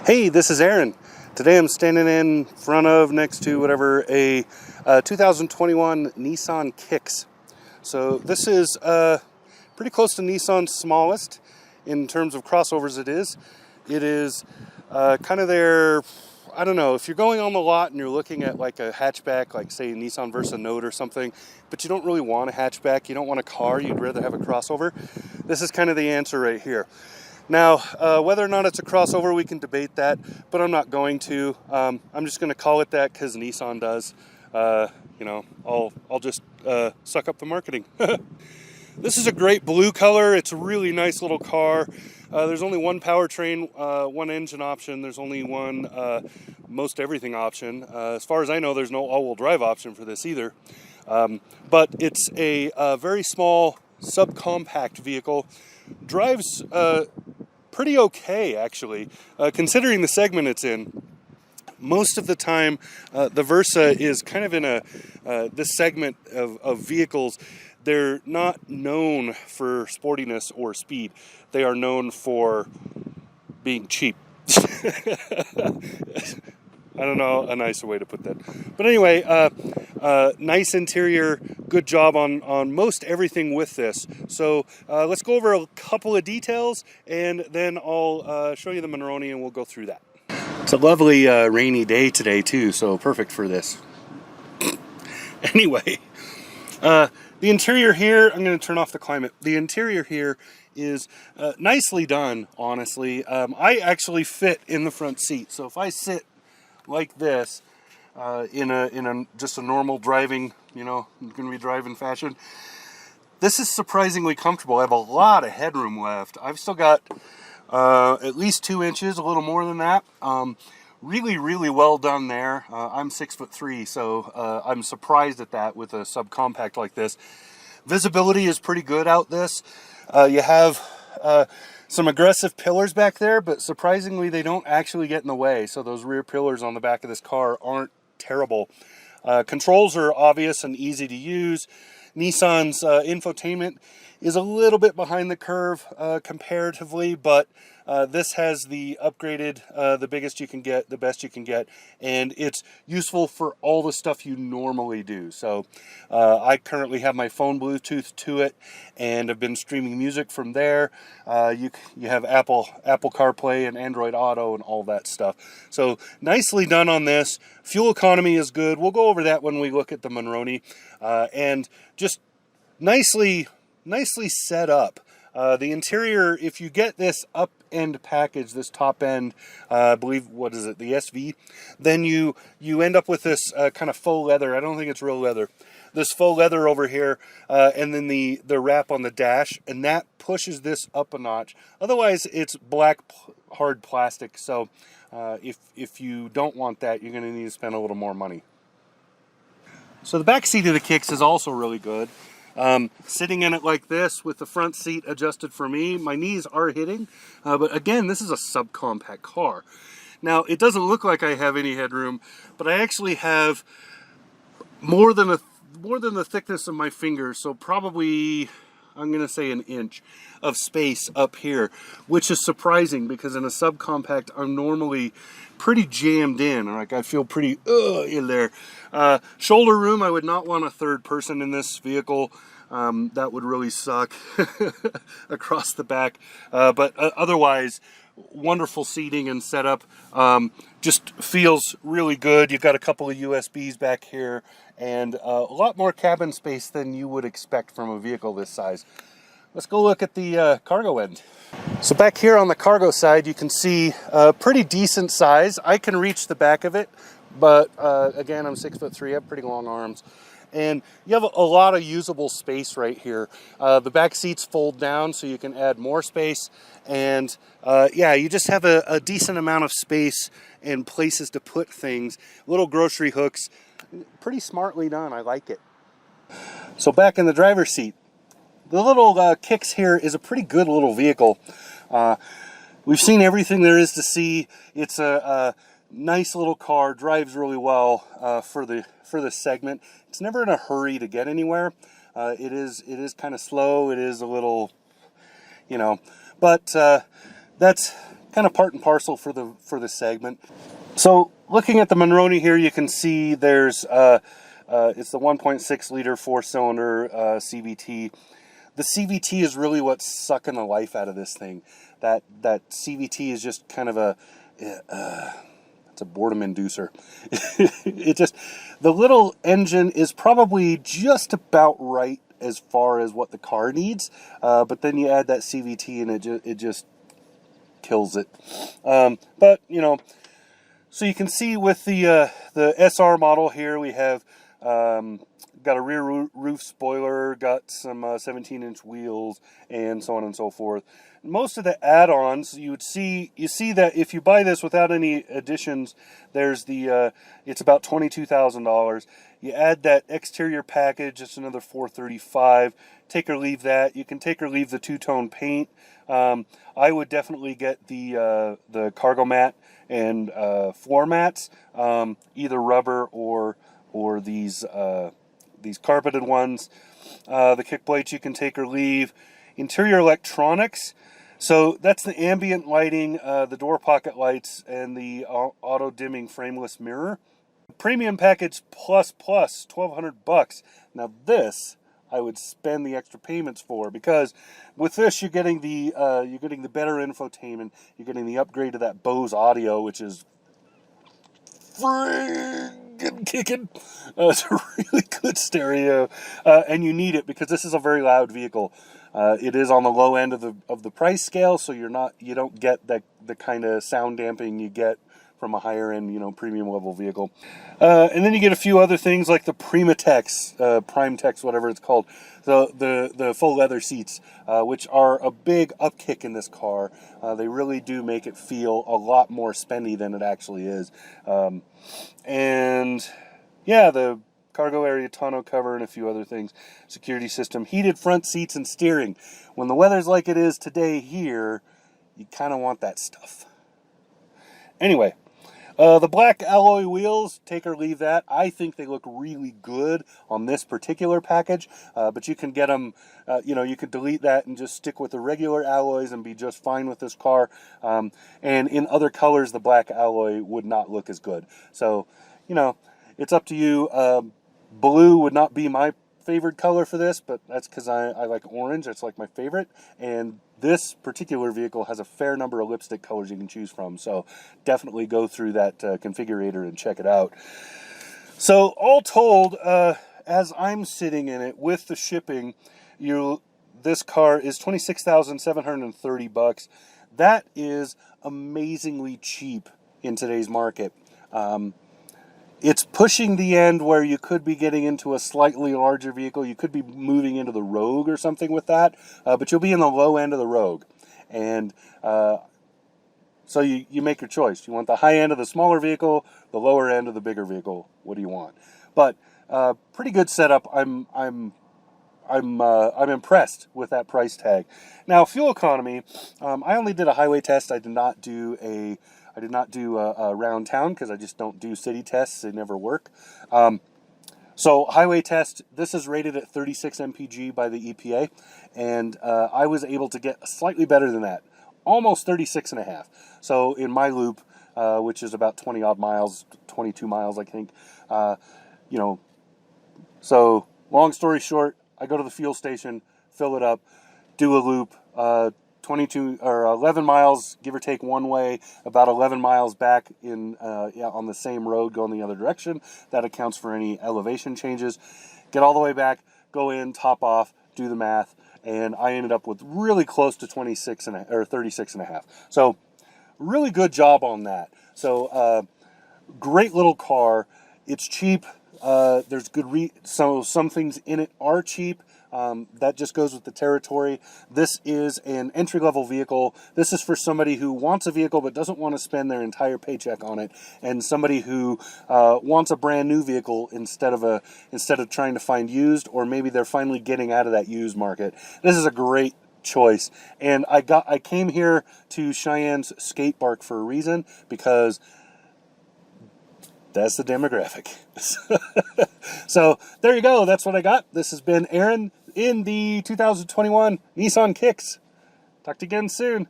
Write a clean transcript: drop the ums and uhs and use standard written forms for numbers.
Hey, this is Aaron. Today I'm standing in front of, next to whatever, a 2021 Nissan Kicks. So this is pretty close to Nissan's smallest in terms of crossovers it is. It is kind of their, I don't know, if you're going on the lot and you're looking at like a hatchback, like say Nissan Versa Note or something, but you don't really want a hatchback, you don't want a car, you'd rather have a crossover, this is kind of the answer right here. Now, whether or not it's a crossover, we can debate that, but I'm not going to. I'm just going to call it that because Nissan does. I'll just suck up the marketing. This is a great blue color. It's a really nice little car. There's only one powertrain, one engine option. There's only one most everything option. As far as I know, there's no all-wheel drive option for this either. But it's a very small subcompact vehicle. Drives pretty okay, actually, considering the segment it's in. Most of the time, the Versa is kind of in this segment of vehicles. They're not known for sportiness or speed. They are known for being cheap. I don't know a nicer way to put that. But anyway, nice interior, good job on most everything with this. So let's go over a couple of details, and then I'll show you the Monroney, and we'll go through that. It's a lovely rainy day today, too, so perfect for this. Anyway, the interior here, I'm going to turn off the climate. The interior here is nicely done, honestly. I actually fit in the front seat, so if I sit like this in just a normal driving, going to be driving fashion, this is surprisingly comfortable. I have a lot of headroom left. I've still got at least 2 inches, a little more than that. Really, really well done there. I'm 6'3", so I'm surprised at that with a subcompact like this. Visibility is pretty good out this. You have some aggressive pillars back there, but surprisingly they don't actually get in the way. So those rear pillars on the back of this car aren't terrible. Controls are obvious and easy to use. Nissan's infotainment is a little bit behind the curve comparatively, but this has the upgraded, the biggest you can get, the best you can get, and it's useful for all the stuff you normally do. So I currently have my phone Bluetooth to it, and I've been streaming music from there. You have Apple CarPlay and Android Auto and all that stuff. So nicely done on this. Fuel economy is good. We'll go over that when we look at the Monroney, and just nicely set up. The interior, if you get this up-end package, this top end, I believe, what is it, the SV, then you end up with this kind of faux leather. I don't think it's real leather. This faux leather over here, and then the wrap on the dash, and that pushes this up a notch. Otherwise, it's black hard plastic, so if you don't want that, you're going to need to spend a little more money. So the back seat of the Kicks is also really good. Sitting in it like this with the front seat adjusted for me, my knees are hitting, but again, this is a subcompact car. Now, it doesn't look like I have any headroom, but I actually have more than the thickness of my fingers, so probably, I'm going to say, an inch of space up here, which is surprising because in a subcompact, I'm normally pretty jammed in. Like, I feel pretty in there. Shoulder room, I would not want a third person in this vehicle. That would really suck across the back. But otherwise, wonderful seating and setup. Just feels really good. You've got a couple of USBs back here and a lot more cabin space than you would expect from a vehicle this size. Let's go look at the cargo end. So back here on the cargo side, you can see a pretty decent size. I can reach the back of it, but again, I'm 6'3", I have pretty long arms. And you have a lot of usable space right here. The back seats fold down so you can add more space. And yeah, you just have a decent amount of space and places to put things. Little grocery hooks. Pretty smartly done. I like it. So back in the driver's seat. The little Kicks here is a pretty good little vehicle. We've seen everything there is to see. It's a nice little car, drives really well for the segment. It's never in a hurry to get anywhere. It is kind of slow. It is a little, but that's kind of part and parcel for the segment. So looking at the Monroney here, you can see there's it's the 1.6 liter 4-cylinder CVT. The CVT is really what's sucking the life out of this thing. That CVT is just kind of it's a boredom inducer. The little engine is probably just about right as far as what the car needs, but then you add that CVT and it just kills it. But you know, so you can see with the SR model here, we have got a rear roof spoiler, got some 17-inch wheels, and so on and so forth. Most of the add-ons, you see that if you buy this without any additions, there's it's about $22,000. You add that exterior package, it's another $435. Take or leave that. You can take or leave the two-tone paint. I would definitely get the cargo mat and floor mats, either rubber or these carpeted ones. The kick plates you can take or leave. Interior electronics. So that's the ambient lighting, the door pocket lights, and the auto dimming frameless mirror. Premium package plus $1,200. Now this I would spend the extra payments for, because with this you're getting the better infotainment, you're getting the upgrade to that Bose audio, which is friggin' kicking. It's a really good stereo, and you need it because this is a very loud vehicle. It is on the low end of the price scale, so you don't get the kind of sound damping you get from a higher end, premium level vehicle. And then you get a few other things like the Primetex, whatever it's called, the full leather seats, which are a big upkick in this car. They really do make it feel a lot more spendy than it actually is. And yeah, the cargo area tonneau cover and a few other things. Security system, heated front seats, and steering. When the weather's like it is today here, you kind of want that stuff. Anyway, the black alloy wheels, take or leave that. I think they look really good on this particular package, but you can get them, you could delete that and just stick with the regular alloys and be just fine with this car. And in other colors, the black alloy would not look as good. So, it's up to you. Blue would not be my favorite color for this, but that's because I like orange. That's like my favorite. And this particular vehicle has a fair number of lipstick colors you can choose from. So definitely go through that configurator and check it out. So all told, as I'm sitting in it with the shipping, this car is $26,730. That is amazingly cheap in today's market. It's pushing the end where you could be getting into a slightly larger vehicle. You could be moving into the Rogue or something with that, but you'll be in the low end of the Rogue. And so you make your choice. You want the high end of the smaller vehicle, the lower end of the bigger vehicle. What do you want? But pretty good setup. I'm impressed with that price tag. Now, fuel economy. I only did a highway test. I did not do a round town because I just don't do city tests. They never work. So highway test, this is rated at 36 mpg by the EPA, and I was able to get slightly better than that, almost 36 and a half. So in my loop, which is about 20 odd miles, 22 miles, I think, so long story short, I go to the fuel station, fill it up, do a loop, 22 or 11 miles, give or take one way, about 11 miles back on the same road going the other direction. That accounts for any elevation changes. Get all the way back, go in, top off, do the math, and I ended up with really close to 36 or 36 and a half. So really good job on that. So great little car. It's cheap. There's good so some things in it are cheap. That just goes with the territory. This is an entry-level vehicle. This is for somebody who wants a vehicle but doesn't want to spend their entire paycheck on it, and somebody who wants a brand new vehicle instead of trying to find used, or maybe they're finally getting out of that used market. This is a great choice, and I came here to Cheyenne's skate park for a reason, because that's the demographic. So there you go. That's what I got. This has been Aaron in the 2021 Nissan Kicks. Talk to you again soon.